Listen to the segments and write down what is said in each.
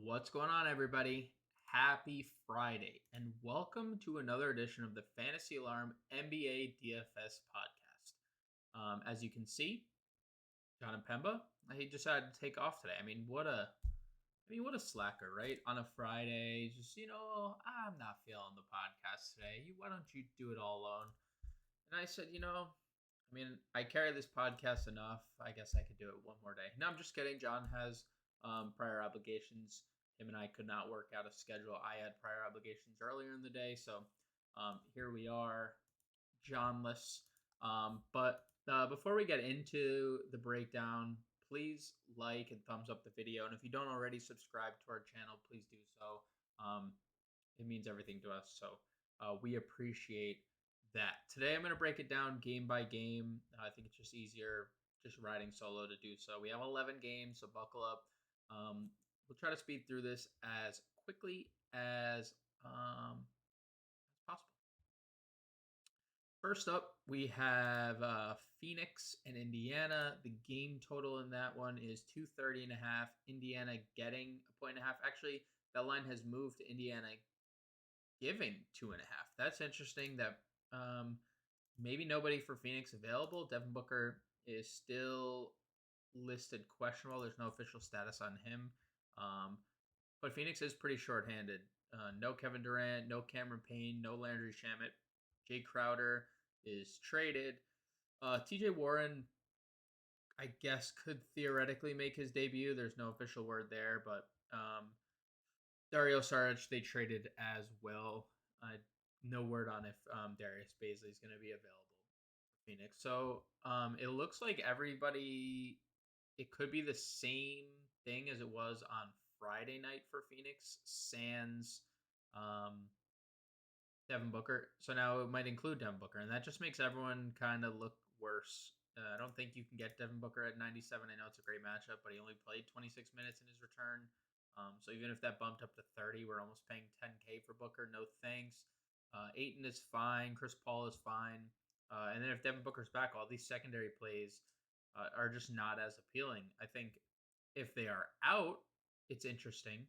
What's going on, everybody? Happy Friday, and welcome to another edition of the Fantasy Alarm NBA DFS podcast. As you can see, John and Pemba, he decided to take off today. What a slacker, right? On a Friday, just I'm not feeling the podcast today. Why don't you do it all alone? And I said, I carry this podcast enough. I guess I could do it one more day. No, I'm just kidding. John has prior obligations. Him and I could not work out a schedule. I had prior obligations earlier in the day, so here we are, Johnless. But before we get into the breakdown, please like and thumbs up the video. And if you don't already subscribe to our channel, please do so. It means everything to us. So we appreciate that. Today I'm going to break it down game by game. I think it's just easier just riding solo to do so. We have 11 games, so buckle up. We'll try to speed through this as quickly as possible. First up, we have Phoenix and Indiana. The game total in that one is 230.5. Indiana getting a 1.5. Actually, that line has moved to Indiana giving 2.5. That's interesting. That maybe nobody for Phoenix available. Devin Booker is still listed questionable. There's no official status on him. But Phoenix is pretty shorthanded. No Kevin Durant, no Cameron Payne, no Landry Shamet. Jay Crowder is traded. TJ Warren, I guess, could theoretically make his debut. There's no official word there, but Dario Saric they traded as well. No word on if Darius Bazley is going to be available for Phoenix. So it looks like everybody, it could be the same thing as it was on Friday night for Phoenix, sans Devin Booker. So now it might include Devin Booker, and that just makes everyone kind of look worse. I don't think you can get Devin Booker at 97. I know it's a great matchup, but he only played 26 minutes in his return. So even if that bumped up to 30, we're almost paying 10K for Booker. No thanks. Ayton is fine. Chris Paul is fine. And then if Devin Booker's back, all these secondary plays are just not as appealing. I think if they are out, it's interesting.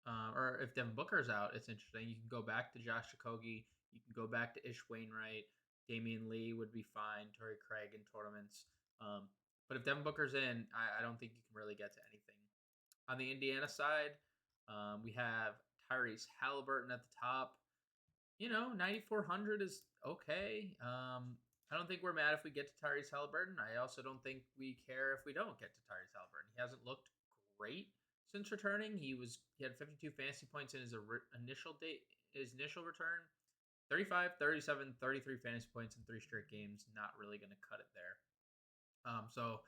Or if Devin Booker's out, it's interesting. You can go back to Josh Okogie. You can go back to Ish Wainwright. Damian Lee would be fine. Torrey Craig in tournaments. But if Devin Booker's in, I don't think you can really get to anything. On the Indiana side, we have Tyrese Halliburton at the top. 9,400 is okay. I don't think we're mad if we get to Tyrese Halliburton. I also don't think we care if we don't get to Tyrese Halliburton. He hasn't looked great since returning. He had 52 fantasy points in his initial return. 35, 37, 33 fantasy points in 3 straight games. Not really going to cut it there. So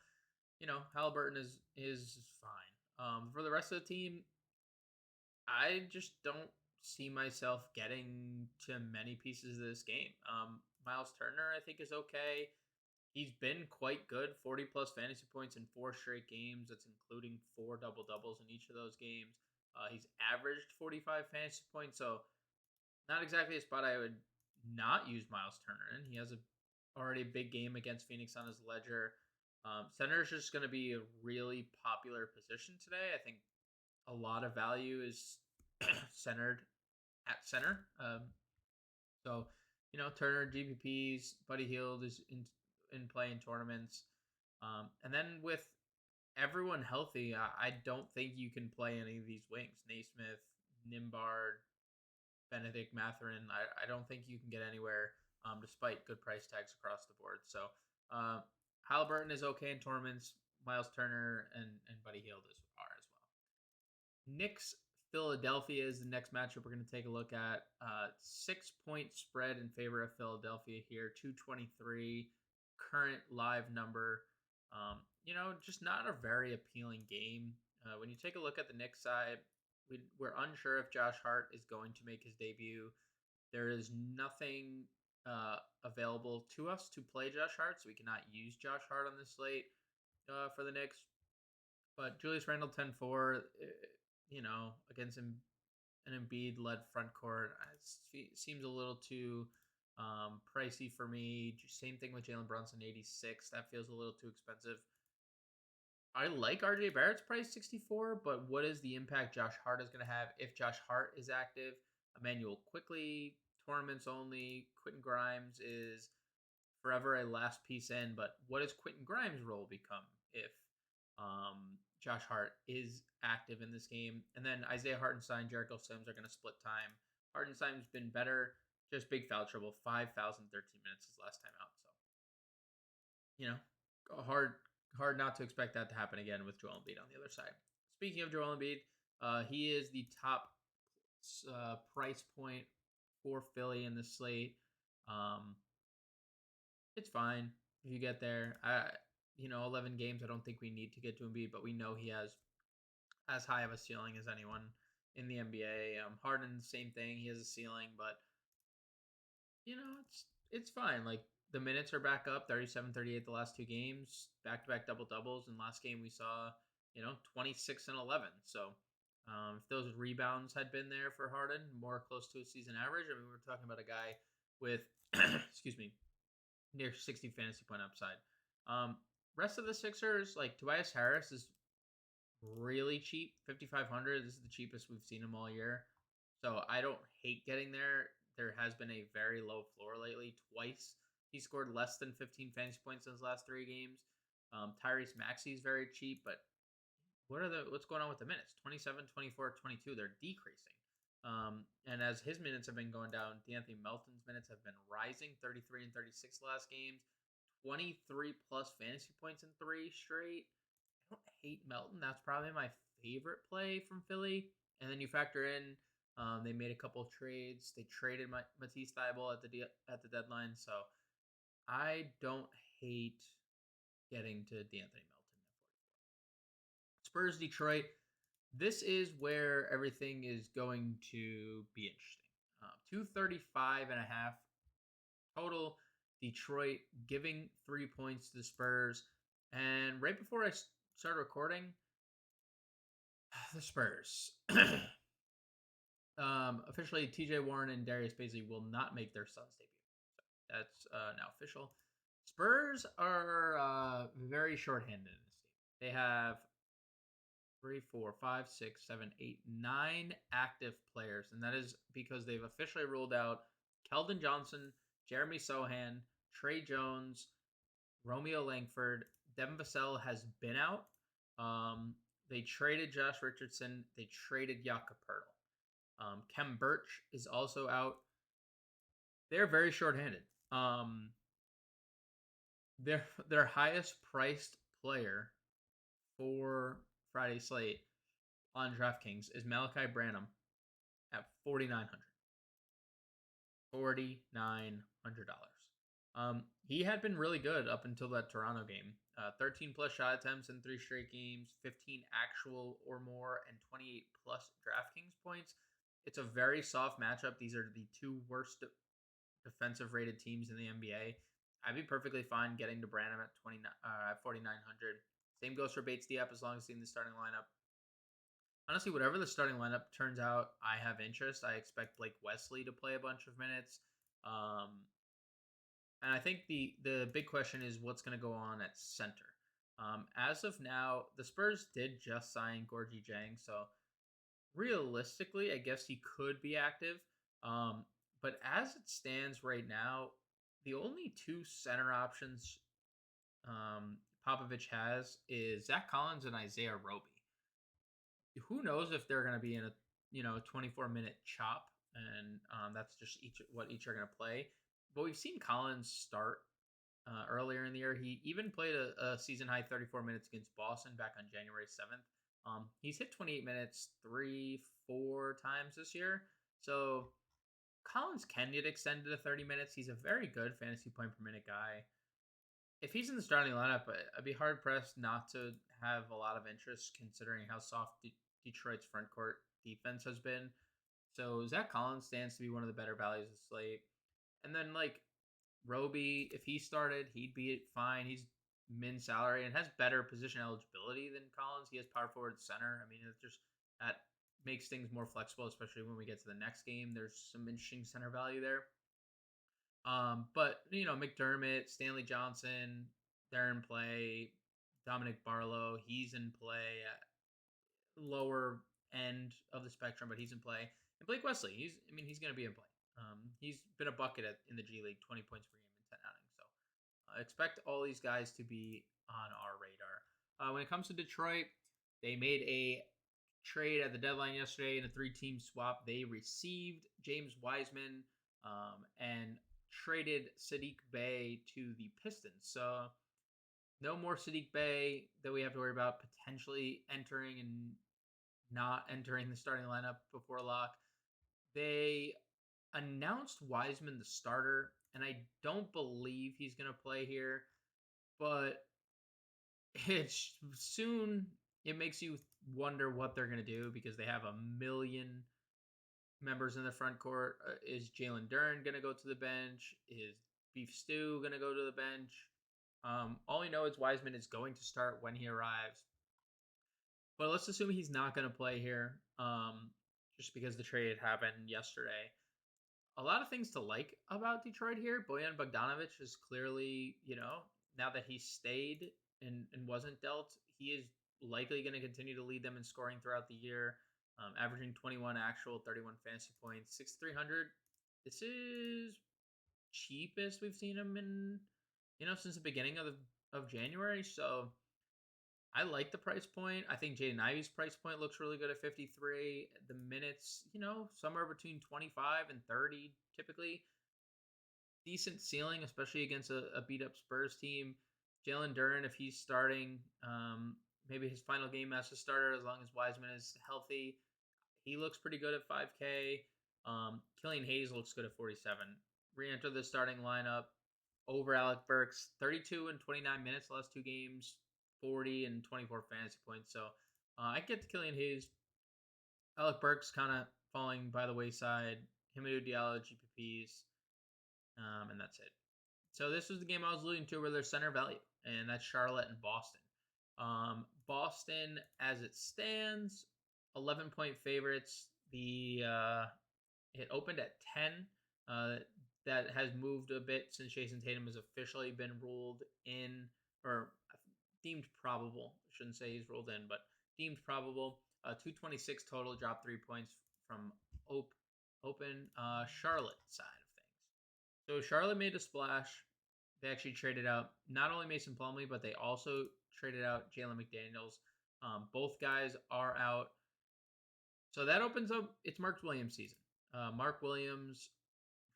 Halliburton is fine. For the rest of the team, I just don't see myself getting to many pieces of this game. Miles Turner, I think, is okay. He's been quite good, 40-plus fantasy points in 4 straight games. That's including 4 double-doubles in each of those games. He's averaged 45 fantasy points, so not exactly a spot I would not use Miles Turner in. He has already a big game against Phoenix on his ledger. Center is just going to be a really popular position today. I think a lot of value is centered at center. So Turner, GPPs, Buddy Hield is in play in tournaments. And then with everyone healthy, I don't think you can play any of these wings. Naismith, Nimbard, Benedict Mathurin. I don't think you can get anywhere despite good price tags across the board. So Halliburton is okay in tournaments. Miles Turner and Buddy Hield are as well. Knicks Philadelphia is the next matchup we're going to take a look at. 6-point spread in favor of Philadelphia here. 223 current live number. Just not a very appealing game. When you take a look at the Knicks side, we're unsure if Josh Hart is going to make his debut. There is nothing available to us to play Josh Hart, so we cannot use Josh Hart on this slate for the Knicks. But Julius Randle 10-4, against an Embiid-led front court, it seems a little too pricey for me. Same thing with Jalen Brunson 86. That feels a little too expensive. I like RJ Barrett's price 64, but what is the impact Josh Hart is going to have if Josh Hart is active? Emmanuel quickly, tournaments only. Quentin Grimes is forever a last piece in, but what does Quentin Grimes' role become if Josh Hart is active in this game? And then Isaiah Hartenstein, Jericho Sims are going to split time. Hartenstein's been better, just big foul trouble. 5 fouls in 13 minutes his last time out. So, you know, hard not to expect that to happen again with Joel Embiid on the other side. Speaking of Joel Embiid, he is the top price point for Philly in the slate. Um, it's fine if you get there. 11 games. I don't think we need to get to Embiid, but we know he has as high of a ceiling as anyone in the NBA. Harden, same thing. He has a ceiling, but it's fine. Like the minutes are back up 37, 38 the last two games, back-to-back double-doubles, and last game we saw 26 and 11. So if those rebounds had been there for Harden, more close to a season average, I mean, we're talking about a guy with excuse me, near 60 fantasy point upside. Rest of the Sixers, like Tobias Harris is really cheap, 5,500. This is the cheapest we've seen him all year. So I don't hate getting there. There has been a very low floor lately. Twice he scored less than 15 fantasy points in his last 3 games. Tyrese Maxey is very cheap, but what's going on with the minutes? 27, 24, 22. They're decreasing. And as his minutes have been going down, D'Anthony Melton's minutes have been rising, 33 and 36 last games, 23 plus fantasy points in 3 straight. I don't hate Melton. That's probably my favorite play from Philly. And then you factor in they made a couple of trades. They traded Matisse Thybulle at the deadline, so I don't hate getting to D'Anthony Melton at 44. Spurs Detroit. This is where everything is going to be interesting. 235 and a half total. Detroit giving 3 points to the Spurs. And right before I started recording, the Spurs. Officially, TJ Warren and Darius Bazley will not make their Suns debut. So that's now official. Spurs are very shorthanded in this game. They have 3, 4, 5, 6, 7, 8, 9 active players, and that is because they've officially ruled out Keldon Johnson, Jeremy Sohan, Trey Jones, Romeo Langford. Devin Vassell has been out. They traded Josh Richardson. They traded Jakob Poeltl. Kem Birch is also out. They're very shorthanded. Their highest priced player for Friday slate on DraftKings is Malachi Branham at $4,900. $4,900. He had been really good up until that Toronto game. 13 plus shot attempts in 3 straight games, 15 actual or more, and 28 plus DraftKings points. It's a very soft matchup. These are the 2 worst defensive rated teams in the NBA. I'd be perfectly fine getting to Branham at 4,900. Same goes for Bates Diop as long as he's in the starting lineup. Honestly, whatever the starting lineup turns out, I have interest. I expect Blake Wesley to play a bunch of minutes. And I think the big question is what's going to go on at center. As of now, the Spurs did just sign Gorgie Jang, so realistically, I guess he could be active. But as it stands right now, the only 2 center options Popovich has is Zach Collins and Isaiah Roby. Who knows if they're going to be in a 24-minute chop, and that's just what each are going to play. But we've seen Collins start earlier in the year. He even played a season-high 34 minutes against Boston back on January 7th. He's hit 28 minutes 3-4 times this year. So Collins can get extended to 30 minutes. He's a very good fantasy point per minute guy. If he's in the starting lineup, I'd be hard-pressed not to have a lot of interest considering how soft Detroit's front court defense has been. So Zach Collins stands to be one of the better values of the slate. And then, Roby, if he started, he'd be fine. He's min salary and has better position eligibility than Collins. He has power forward center. I mean, it's just that makes things more flexible, especially when we get to the next game. There's some interesting center value there. But McDermott, Stanley Johnson, they're in play. Dominic Barlow, he's in play at lower end of the spectrum, but he's in play. And Blake Wesley, he's going to be in play. He's been a bucket in the G League, 20 points per game in 10 outings. So expect all these guys to be on our radar. When it comes to Detroit, they made a trade at the deadline yesterday in a 3-team swap. They received James Wiseman and traded Sadiq Bey to the Pistons. So no more Sadiq Bey that we have to worry about potentially entering and not entering the starting lineup before lock. They announced Wiseman the starter, and I don't believe he's going to play here, but it's soon it makes you wonder what they're going to do because they have a million members in the front court. Is Jalen Duren going to go to the bench? Is Beef Stew going to go to the bench? All we know is Wiseman is going to start when he arrives. But let's assume he's not going to play here just because the trade happened yesterday. A lot of things to like about Detroit here. Bojan Bogdanovic is clearly, now that he stayed and wasn't dealt, he is likely going to continue to lead them in scoring throughout the year, averaging 21 actual, 31 fantasy points, 6,300. This is cheapest we've seen him in, since the beginning of January. So I like the price point. I think Jaden Ivey's price point looks really good at 53. The minutes, somewhere between 25 and 30 typically. Decent ceiling, especially against a beat-up Spurs team. Jalen Duren, if he's starting, maybe his final game as a starter, as long as Wiseman is healthy, he looks pretty good at 5K. Killian Hayes looks good at 47. Re-enter the starting lineup over Alec Burks. 32 and 29 minutes the last two games. 40 and 24 fantasy points. So I get to Killian Hayes. Alec Burks kind of falling by the wayside. Hamidou Diallo, GPPs. And that's it. So this was the game I was alluding to where there's center value. And that's Charlotte and Boston. Boston, as it stands, 11-point favorites. It opened at 10. That has moved a bit since Jason Tatum has officially been ruled in, or deemed probable. I shouldn't say he's ruled in, but deemed probable. 226 total, dropped 3 points from open Charlotte side of things. So Charlotte made a splash. They actually traded out not only Mason Plumlee, but they also traded out Jalen McDaniels. Both guys are out. So that opens up, it's Mark Williams season. Mark Williams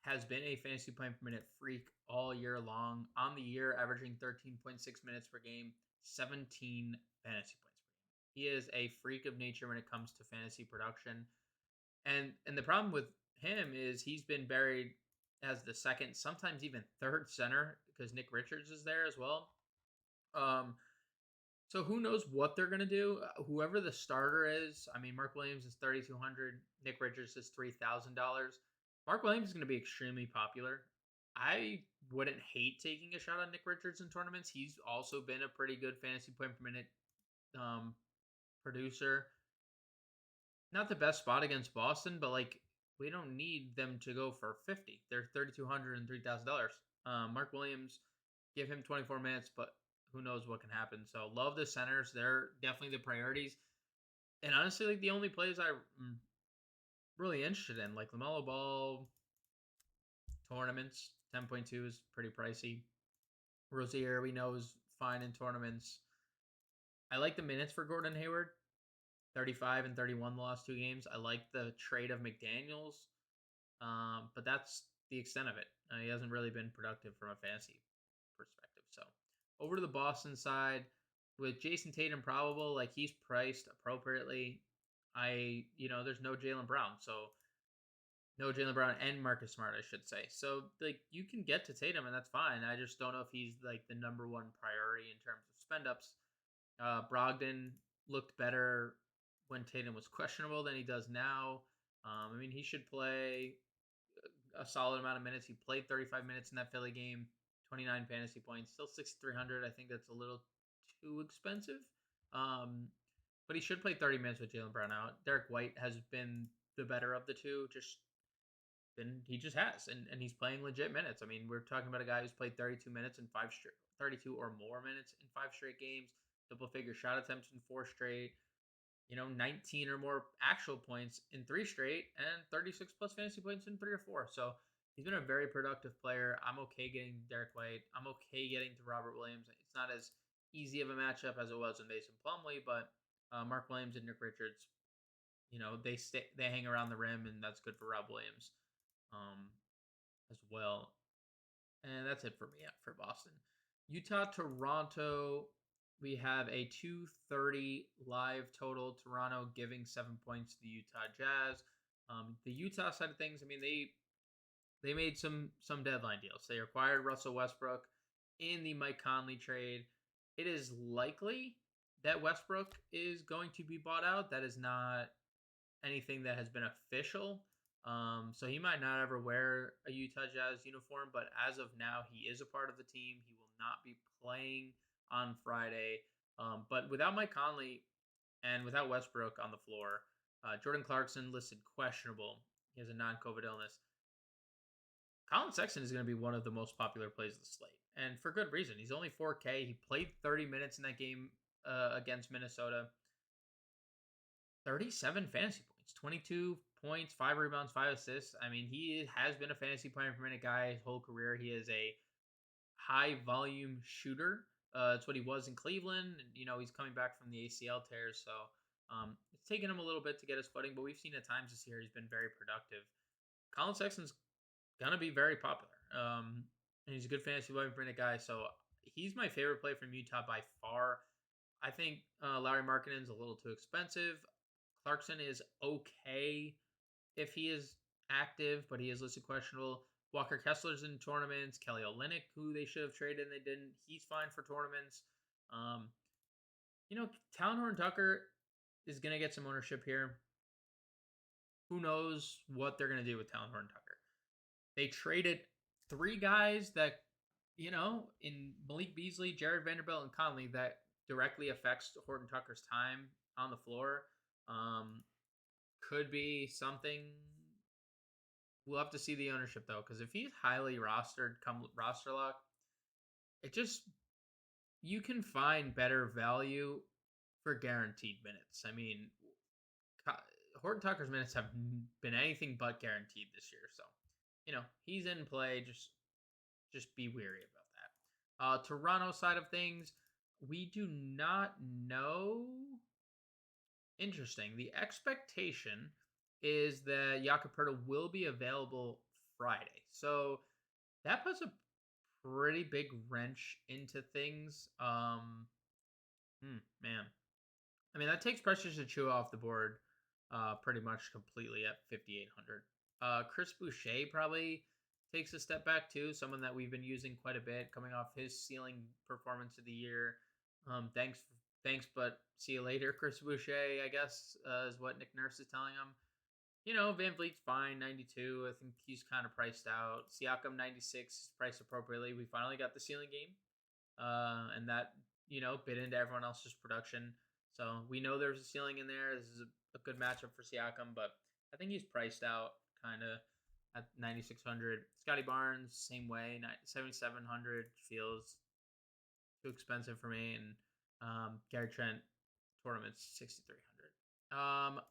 has been a fantasy point per minute freak all year long. On the year, averaging 13.6 minutes per game, 17 fantasy points per game. He is a freak of nature when it comes to fantasy production. And the problem with him is he's been buried as the second, sometimes even third center because Nick Richards is there as well. So who knows what they're going to do? Whoever the starter is, Mark Williams is $3,200. Nick Richards is $3,000. Mark Williams is going to be extremely popular. I wouldn't hate taking a shot on Nick Richards in tournaments. He's also been a pretty good fantasy point per minute producer. Not the best spot against Boston, but we don't need them to go for 50. They're $3,200 and $3,000. Mark Williams, give him 24 minutes, but who knows what can happen. So love the centers. They're definitely the priorities. And honestly, the only plays I'm really interested in, like LaMelo Ball, tournaments, 10.2 is pretty pricey. Rozier, we know, is fine in tournaments. I like the minutes for Gordon Hayward, 35 and 31 the last two games. I like the trade of McDaniels, but that's the extent of it. He hasn't really been productive from a fantasy perspective. So over to the Boston side, with Jason Tatum probable, he's priced appropriately. There's no Jaylen Brown. So no Jaylen Brown and Marcus Smart, I should say. So you can get to Tatum and that's fine. I just don't know if he's the number one priority in terms of spend ups. Brogdon looked better when Tatum was questionable than he does now. He should play a solid amount of minutes. He played 35 minutes in that Philly game, 29 fantasy points, still 6,300. I think that's a little too expensive. But he should play 30 minutes with Jaylen Brown out. Derek White has been the better of the two. He just has, and he's playing legit minutes. We're talking about a guy who's played 32 minutes in 32 or more minutes in 5 straight games. double-figure shot attempts in 4 straight, 19 or more actual points in 3 straight, and 36 plus fantasy points in 3 or 4. So he's been a very productive player. I'm okay getting Derek White. I'm okay getting to Robert Williams. It's not as easy of a matchup as it was in Mason Plumlee, but Mark Williams and Nick Richards, they hang around the rim, and that's good for Rob Williams as well. And that's it for me for Boston. Utah, Toronto. We have a 230 live total. Toronto giving 7 points to the Utah Jazz. The Utah side of things, I mean, they made some deadline deals. They acquired Russell Westbrook in the Mike Conley trade. It is likely that Westbrook is going to be bought out. That is not anything that has been official. So he might not ever wear a Utah Jazz uniform, but as of now, he is a part of the team. He will not be playing on Friday. But without Mike Conley and without Westbrook on the floor, Jordan Clarkson listed questionable. He has a non-COVID illness. Collin Sexton is going to be one of the most popular plays of the slate, and for good reason. He's only 4K. He played 30 minutes in that game against Minnesota. 37 fantasy points, 22 points, 5 rebounds, 5 assists. I mean, he has been a fantasy point per minute guy his whole career. He is a high volume shooter. It's what he was in Cleveland. He's coming back from the ACL tears, so it's taken him a little bit to get his footing, but we've seen at times this year he's been very productive. Collin Sexton's gonna be very popular. And he's a good fantasy point per minute guy, so he's my favorite play from Utah by far. I think Lauri Markkanen's a little too expensive. Clarkson is okay if he is active, but he is listed questionable. Walker Kessler's in tournaments. Kelly Olynyk, who they should have traded and they didn't, he's fine for tournaments. Talon Horton-Tucker is going to get some ownership here. Who knows what they're going to do with Talon Horton-Tucker. They traded 3 guys that, in Malik Beasley, Jared Vanderbilt, and Conley, that directly affects Horton-Tucker's time on the floor. Could be something. We'll have to see the ownership though, because if he's highly rostered come roster lock, you can find better value for guaranteed minutes. I mean, Horton-Tucker's minutes have been anything but guaranteed this year, so he's in play. Just be wary about that. Toronto side of things, we do not know. Interesting. The expectation is that Jakob Poeltl will be available Friday. So that puts a pretty big wrench into things. Man. I mean, that takes Precious Achiuwa off the board pretty much completely at 5,800. Chris Boucher probably takes a step back too. Someone that we've been using quite a bit, coming off his ceiling performance of the year. Thanks, but see you later, Chris Boucher, I guess, is what Nick Nurse is telling him. Van Vliet's fine, 92. I think he's kind of priced out. Siakam, 96, is priced appropriately. We finally got the ceiling game, and that, bit into everyone else's production. So we know there's a ceiling in there. This is a good matchup for Siakam, but I think he's priced out kind of at 9,600. Scotty Barnes, same way, 7,700 feels too expensive for me, and Gary Trent tournaments 6,300.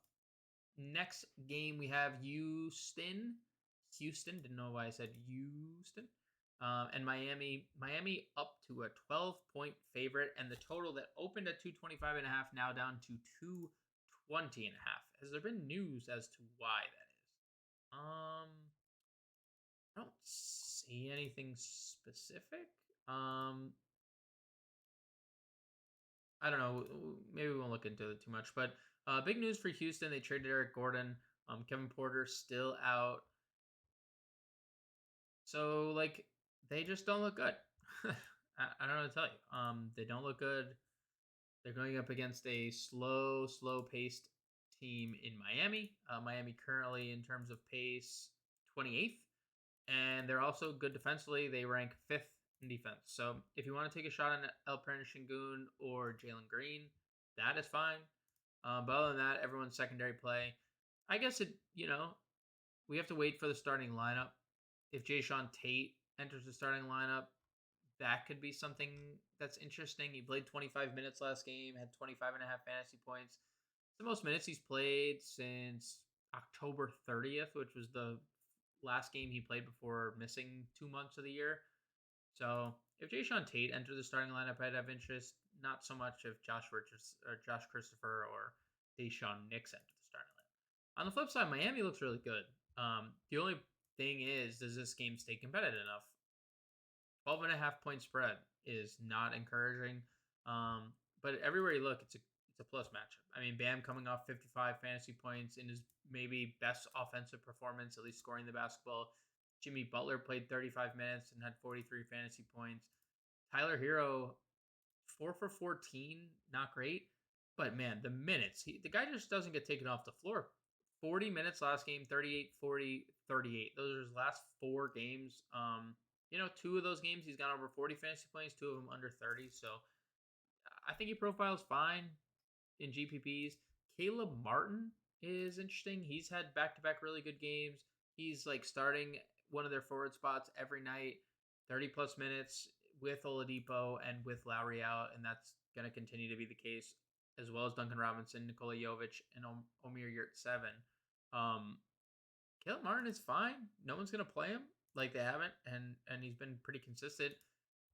Next game we have Houston. Didn't know why I said Houston. And Miami up to a 12-point favorite, and the total that opened at 225.5 now down to 220.5. Has there been news as to why that is? I don't see anything specific. I don't know. Maybe we won't look into it too much. But big news for Houston. They traded Eric Gordon. Kevin Porter still out. So, they just don't look good. I don't know what to tell you. They don't look good. They're going up against a slow-paced team in Miami. Miami currently, in terms of pace, 28th. And they're also good defensively. They rank 5th in defense. So if you want to take a shot on Alperen Sengun or Jalen Green, that is fine. But other than that, everyone's secondary play. I guess we have to wait for the starting lineup. If Jayshawn Tate enters the starting lineup, that could be something that's interesting. He played 25 minutes last game, had 25 and a half fantasy points. It's the most minutes he's played since October 30th, which was the last game he played before missing 2 months of the year. So if Jay Sean Tate entered the starting lineup, I'd have interest. Not so much if Josh Richards or Josh Christopher or Deshaun Nix entered the starting lineup. On the flip side, Miami looks really good. The only thing is, does this game stay competitive enough? 12 and a half point spread is not encouraging. But everywhere you look, it's a plus matchup. I mean, Bam coming off 55 fantasy points in his maybe best offensive performance, at least scoring the basketball. Jimmy Butler played 35 minutes and had 43 fantasy points. Tyler Hero, 4 for 14, not great. But man, the minutes, the guy just doesn't get taken off the floor. 40 minutes last game, 38, 40, 38. Those are his last 4 games. Two of those games he's got over 40 fantasy points, 2 of them under 30. So I think he profiles fine in GPPs. Caleb Martin is interesting. He's had back-to-back really good games. He's like starting one of their forward spots every night, 30 plus minutes with Oladipo and with Lowry out, and that's going to continue to be the case, as well as Duncan Robinson, Nikola Jovic, and Omer Yurtseven. Caleb Martin is fine. No one's going to play him like they haven't, and he's been pretty consistent.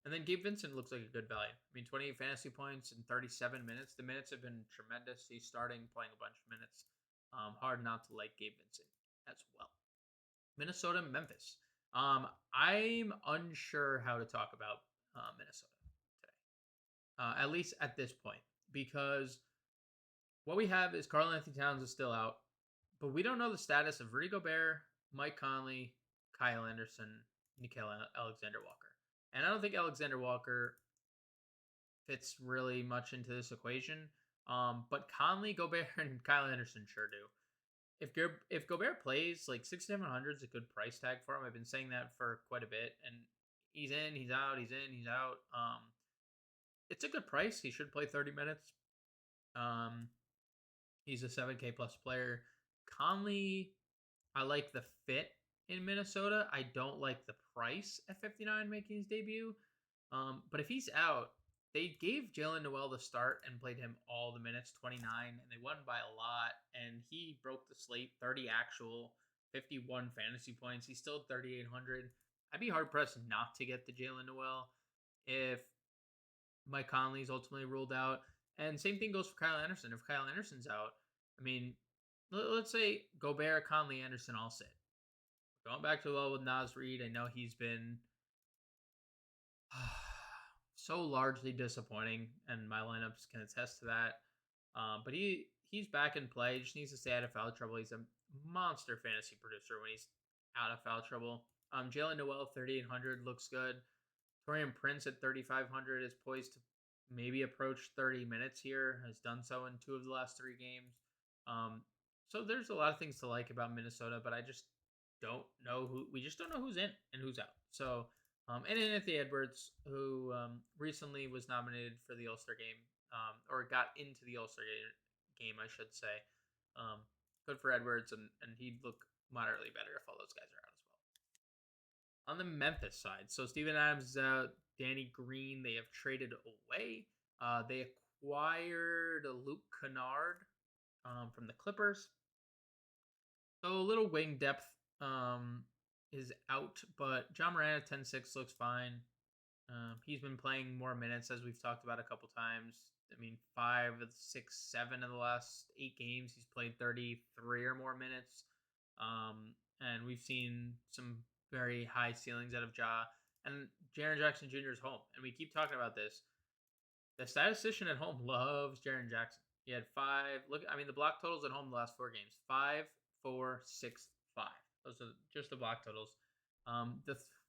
And then Gabe Vincent looks like a good value. I mean, 28 fantasy points in 37 minutes. The minutes have been tremendous. He's starting, playing a bunch of minutes. Hard not to like Gabe Vincent as well. Minnesota, Memphis. I'm unsure how to talk about Minnesota today, at least at this point, because what we have is Karl-Anthony Towns is still out, but we don't know the status of Rudy Gobert, Mike Conley, Kyle Anderson, Nickeil Alexander-Walker. And I don't think Alexander Walker fits really much into this equation. But Conley, Gobert, and Kyle Anderson sure do. If Gobert plays, like 6,700 is a good price tag for him. I've been saying that for quite a bit. And he's in, he's out, he's in, he's out. It's a good price. He should play 30 minutes. He's a 7K plus player. Conley, I like the fit in Minnesota. I don't like the price at 59 making his debut. But if he's out, they gave Jalen Noel the start and played him all the minutes, 29, and they won by a lot. And he broke the slate, 30 actual, 51 fantasy points. He's still 3,800. I'd be hard pressed not to get the Jalen Noel if Mike Conley's ultimately ruled out. And same thing goes for Kyle Anderson. If Kyle Anderson's out, I mean, let's say Gobert, Conley, Anderson all sit. Going back to the well with Naz Reid, I know he's been so largely disappointing, and my lineups can attest to that. But he's back in play. He just needs to stay out of foul trouble. He's a monster fantasy producer when he's out of foul trouble. Jalen Noel, 3,800, looks good. Torian Prince at 3,500 is poised to maybe approach 30 minutes here. Has done so in 2 of the last 3 games. So there's a lot of things to like about Minnesota, but I just don't know we just don't know who's in and who's out. So, and Anthony Edwards, who recently was nominated for the All-Star game, or got into the All-Star game, I should say. Good for Edwards, and he'd look moderately better if all those guys are out as well. On the Memphis side, so Steven Adams is out. Danny Green, they have traded away. They acquired Luke Kennard from the Clippers. So a little wing depth is out, but John Moran at 10-6 looks fine. He's been playing more minutes, as we've talked about a couple times. I mean, 5, 6, 7 of the last 8 games, he's played 33 or more minutes. And we've seen some very high ceilings out of Ja. And Jaren Jackson Jr. is home. And we keep talking about this. The statistician at home loves Jaren Jackson. He had 5. The block totals at home the last 4 games. 5, 4, 6, 5. Those are just the block totals.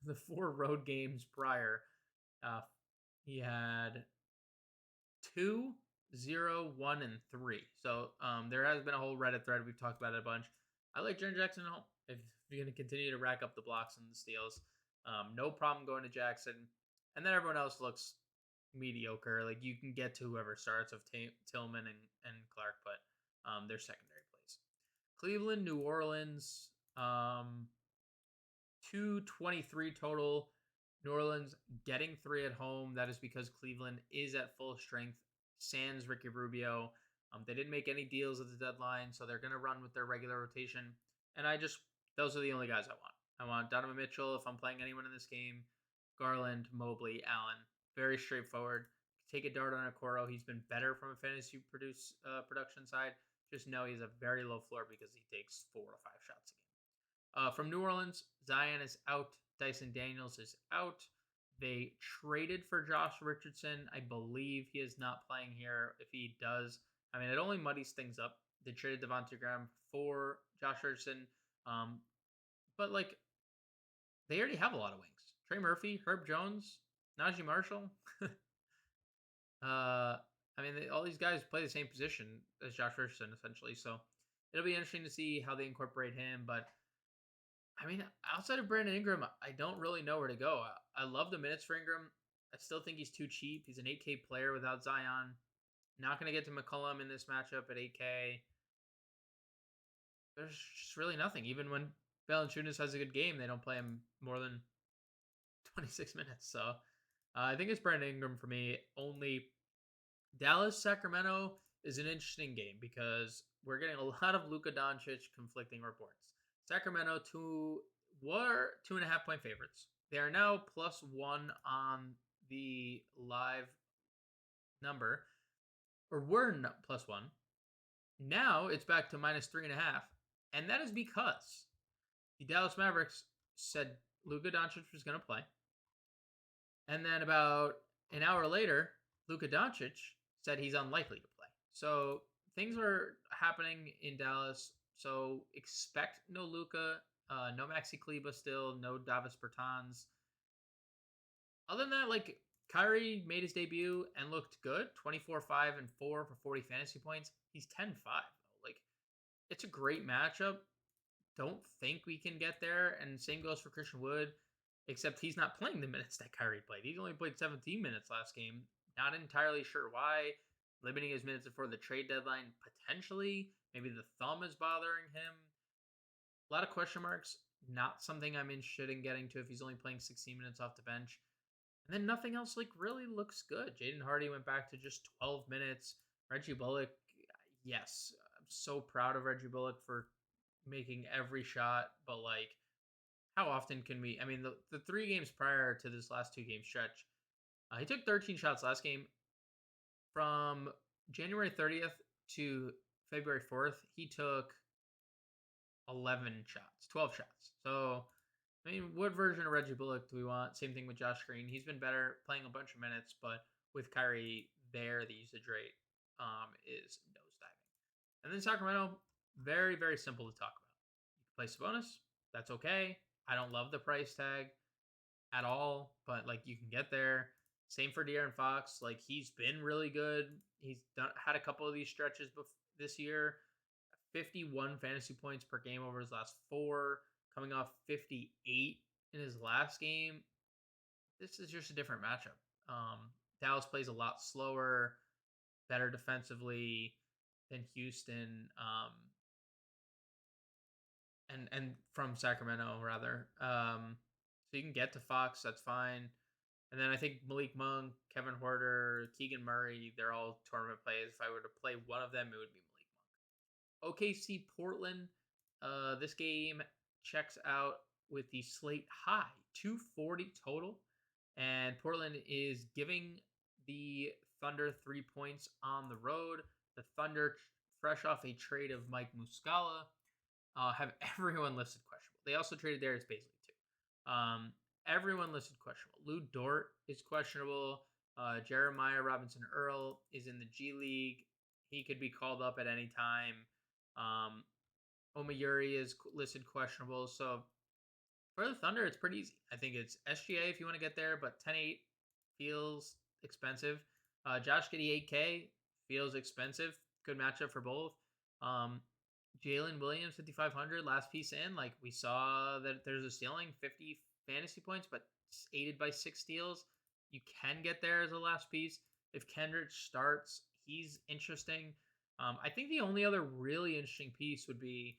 The 4 road games prior, he had 2, 0, 1, and 3. So there has been a whole Reddit thread. We've talked about it a bunch. I like Jaren Jackson at home. If you're going to continue to rack up the blocks and the steals, no problem going to Jackson. And then everyone else looks mediocre. Like, you can get to whoever starts of Tillman and Clark, but they're secondary plays. Cleveland, New Orleans, 223 total. New Orleans getting 3 at home. That is because Cleveland is at full strength, sans Ricky Rubio. They didn't make any deals at the deadline, so they're going to run with their regular rotation. And those are the only guys I want. I want Donovan Mitchell if I'm playing anyone in this game, Garland, Mobley, Allen. Very straightforward. Take a dart on Okoro. He's been better from a fantasy production side. Just know he's a very low floor because he takes 4 to 5 shots a game. From New Orleans, Zion is out. Dyson Daniels is out. They traded for Josh Richardson. I believe he is not playing here. If he does, I mean, it only muddies things up. They traded Devontae Graham for Josh Richardson. But, like, they already have a lot of wings. Trey Murphy, Herb Jones, Najee Marshall. I mean, all these guys play the same position as Josh Richardson, essentially. So it'll be interesting to see how they incorporate him. But, I mean, outside of Brandon Ingram, I don't really know where to go. I love the minutes for Ingram. I still think he's too cheap. He's an 8K player without Zion. Not going to get to McCollum in this matchup at 8K. There's just really nothing. Even when Valanciunas has a good game, they don't play him more than 26 minutes. So I think it's Brandon Ingram for me. Only Dallas-Sacramento is an interesting game because we're getting a lot of Luka Doncic conflicting reports. Sacramento were 2.5 point favorites. They are now +1 on the live number, or were +1. Now it's back to -3.5, and that is because the Dallas Mavericks said Luka Doncic was going to play, and then about an hour later, Luka Doncic said he's unlikely to play. So things are happening in Dallas. So expect no Luka, no Maxi Kleber still, no Davis Bertans. Other than that, like, Kyrie made his debut and looked good. 24, 5, and 4 for 40 fantasy points. He's 10-5, though. Like, it's a great matchup. Don't think we can get there. And same goes for Christian Wood, except he's not playing the minutes that Kyrie played. He's only played 17 minutes last game. Not entirely sure why. Limiting his minutes before the trade deadline, potentially. Maybe the thumb is bothering him. A lot of question marks. Not something I'm interested in getting to if he's only playing 16 minutes off the bench. And then nothing else, like, really looks good. Jaden Hardy went back to just 12 minutes. Reggie Bullock, yes. I'm so proud of Reggie Bullock for making every shot. But, like, how often can we... I mean, the 3 games prior to this last 2-game stretch, he took 13 shots last game. From January 30th to February 4th, he took 11 shots, 12 shots. So, I mean, what version of Reggie Bullock do we want? Same thing with Josh Green. He's been better playing a bunch of minutes, but with Kyrie there, the usage rate is nosediving. And then Sacramento, very, very simple to talk about. You can play Sabonis. That's okay. I don't love the price tag at all, but, like, you can get there. Same for De'Aaron Fox. Like, he's been really good. He's had a couple of these stretches this year. 51 fantasy points per game over his last 4, coming off 58 in his last game. This is just a different matchup. Dallas plays a lot slower, better defensively than Houston, and from Sacramento, rather. So you can get to Fox, that's fine. And then I think Malik Monk, Kevin Huerter, Keegan Murray, they're all tournament plays. If I were to play one of them, it would be Malik Monk. OKC Portland, this game checks out with the slate high, 240 total. And Portland is giving the Thunder 3 points on the road. The Thunder, fresh off a trade of Mike Muscala, have everyone listed questionable. They also traded Darius Bazley too. Everyone listed questionable. Lou Dort is questionable. Jeremiah Robinson Earl is in the G League. He could be called up at any time. Omayuri is listed questionable. So for the Thunder, it's pretty easy. I think it's SGA if you want to get there, but 10-8 feels expensive. Josh Giddey 8K feels expensive. Good matchup for both. Jalen Williams 5,500 last piece in. Like, we saw that there's a ceiling, 50 fantasy points, but aided by 6 steals. You can get there as a last piece. If Kendrick starts, he's interesting. I think the only other really interesting piece would be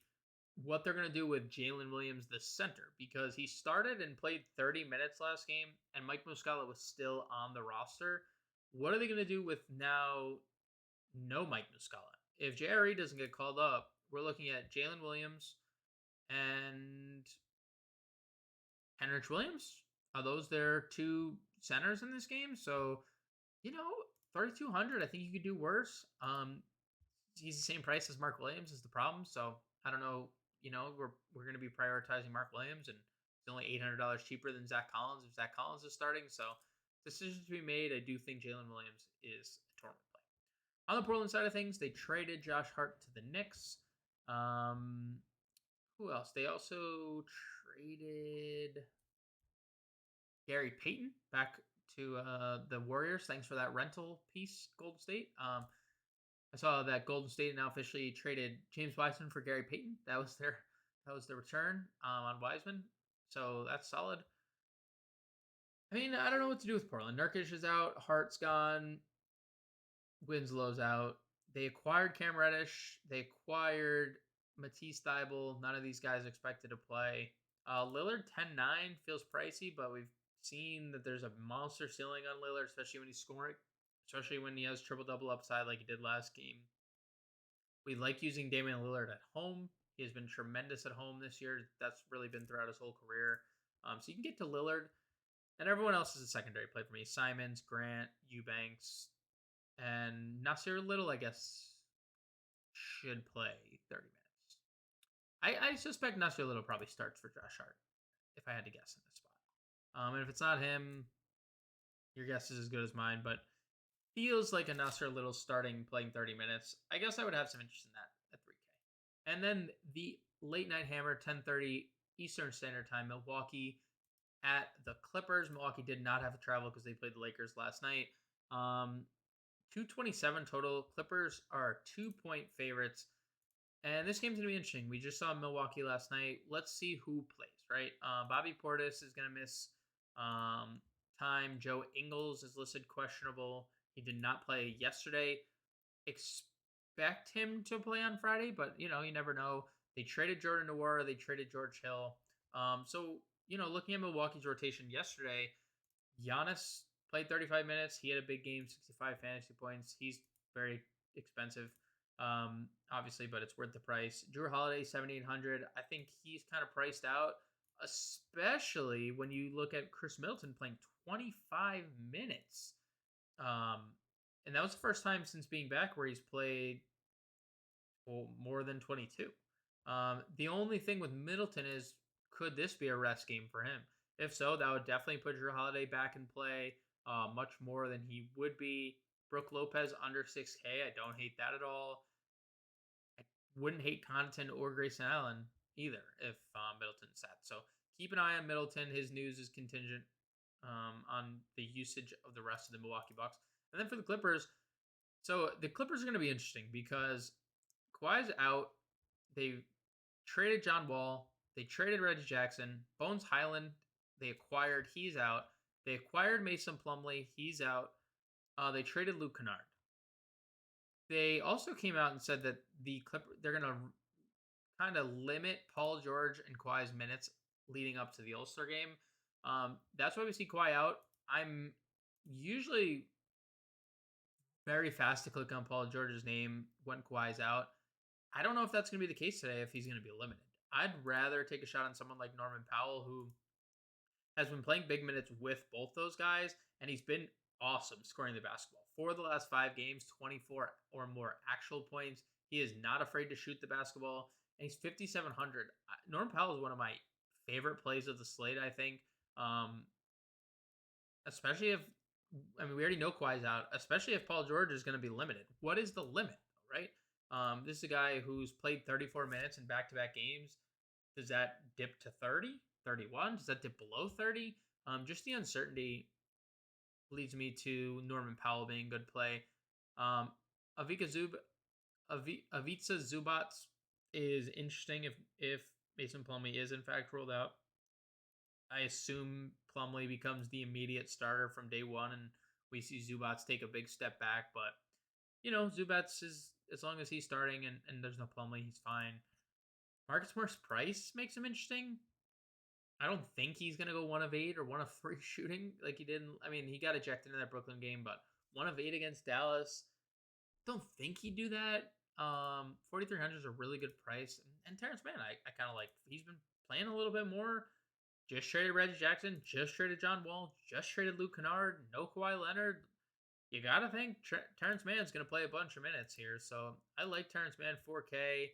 what they're going to do with Jalen Williams, the center, because he started and played 30 minutes last game, and Mike Muscala was still on the roster. What are they going to do with now no Mike Muscala? If JRE doesn't get called up, we're looking at Jalen Williams and Henrich Williams. Are those their two centers in this game? So, 3,200. I think you could do worse. He's the same price as Mark Williams is the problem. So I don't know. We're going to be prioritizing Mark Williams, and it's only $800 cheaper than Zach Collins if Zach Collins is starting. So decision to be made. I do think Jalen Williams is a tournament play. On the Portland side of things, they traded Josh Hart to the Knicks. Who else? They also traded Gary Payton back to the Warriors. Thanks for that rental piece, Golden State. I saw that Golden State now officially traded James Wiseman for Gary Payton. That was their return on Wiseman. So that's solid. I mean, I don't know what to do with Portland. Nurkic is out. Hart's gone. Winslow's out. They acquired Cam Reddish. They acquired Matisse Thybulle. None of these guys expected to play. Lillard 10-9 feels pricey, but we've seen that there's a monster ceiling on Lillard, especially when he's scoring, especially when he has triple-double upside like he did last game. We like using Damian Lillard at home. He has been tremendous at home this year. That's really been throughout his whole career. So you can get to Lillard. And everyone else is a secondary play for me. Simons, Grant, Eubanks, and Nasir Little, I guess, should play 30 minutes. I suspect Nasir Little probably starts for Josh Hart, if I had to guess in this spot. And if it's not him, your guess is as good as mine, but feels like a Nasir Little starting, playing 30 minutes. I guess I would have some interest in that at 3K. And then the late night hammer, 10:30 Eastern Standard Time, Milwaukee at the Clippers. Milwaukee did not have to travel because they played the Lakers last night. 227 total. Clippers are 2-point favorites. And this game's going to be interesting. We just saw Milwaukee last night. Let's see who plays, right? Bobby Portis is going to miss time. Joe Ingles is listed questionable. He did not play yesterday. Expect him to play on Friday, but, you never know. They traded Jordan Nwora. They traded George Hill. So, looking at Milwaukee's rotation yesterday, Giannis played 35 minutes. He had a big game, 65 fantasy points. He's very expensive, obviously, but it's worth the price. Drew Holiday, 7,800. I think he's kind of priced out, especially when you look at Chris Middleton playing 25 minutes. And that was the first time since being back where he's played more than 22. The only thing with Middleton is, could this be a rest game for him? If so, that would definitely put Drew Holiday back in play much more than he would be. Brooke Lopez under 6K. I don't hate that at all. I wouldn't hate Connaughton or Grayson Allen either if Middleton's set. So keep an eye on Middleton. His news is contingent on the usage of the rest of the Milwaukee Bucks. And then for the Clippers, so the Clippers are going to be interesting because Kawhi's out. They traded John Wall. They traded Reggie Jackson. Bones Highland, they acquired. He's out. They acquired Mason Plumlee. He's out. They traded Luke Kennard. They also came out and said that they're going to kind of limit Paul George and Kawhi's minutes leading up to the All-Star game. That's why we see Kawhi out. I'm usually very fast to click on Paul George's name when Kawhi's out. I don't know if that's going to be the case today if he's going to be limited. I'd rather take a shot on someone like Norman Powell, who has been playing big minutes with both those guys, and he's been awesome scoring the basketball. For the last 5 games, 24 or more actual points. He is not afraid to shoot the basketball, and he's 5,700. Norman Powell is one of my favorite plays of the slate, I think. Especially we already know Kawhi's out, especially if Paul George is going to be limited. What is the limit, right? This is a guy who's played 34 minutes in back-to-back games. Does that dip to 30, 31? Does that dip below 30? Just the uncertainty leads me to Norman Powell being good play. Ivica Zubac is interesting if Mason Plumlee is in fact ruled out. I assume Plumlee becomes the immediate starter from day one, and we see Zubac take a big step back. But, Zubac is, as long as he's starting and there's no Plumlee, he's fine. Marcus Morris price makes him interesting. I don't think he's gonna go 1 of 8 or 1 of 3 shooting like he did. I mean, he got ejected in that Brooklyn game, but 1 of 8 against Dallas. Don't think he'd do that. 4,300 is a really good price, and Terrence Mann, I kind of like. He's been playing a little bit more. Just traded Reggie Jackson. Just traded John Wall. Just traded Luke Kennard. No Kawhi Leonard. You gotta think Terrence Mann's gonna play a bunch of minutes here. So I like Terrence Mann 4K.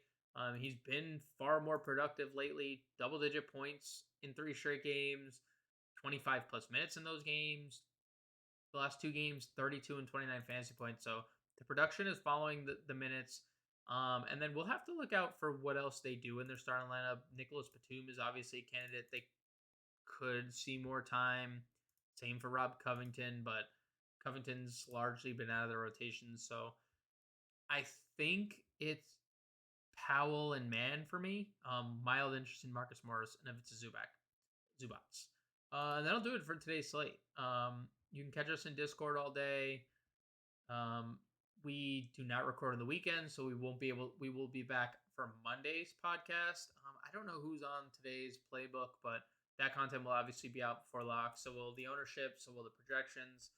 He's been far more productive lately. Double-digit points in 3 straight games. 25 plus minutes in those games. The last 2 games, 32 and 29 fantasy points. So the production is following the minutes. And then we'll have to look out for what else they do in their starting lineup. Nicholas Batum is obviously a candidate. They could see more time. Same for Rob Covington, but Covington's largely been out of the rotation. So I think it's Powell and Mann for me. Mild interest in Marcus Morris, and if it's a Zubats. And that'll do it for today's slate. You can catch us in Discord all day. We do not record on the weekend, so we won't be able. We will be back for Monday's podcast. I don't know who's on today's playbook, but that content will obviously be out before lock. So will the ownership. So will the projections.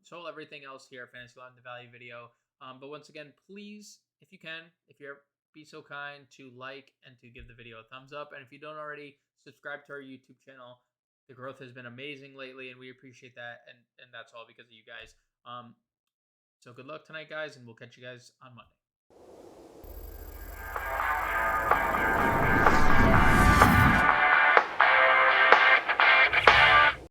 So will everything else here at Fantasy Lock and the Value video. But once again, please, if you can, if you're be so kind to like and to give the video a thumbs up. And if you don't already, subscribe to our YouTube channel. The growth has been amazing lately, and we appreciate that. And that's all because of you guys. So good luck tonight, guys, and we'll catch you guys on Monday.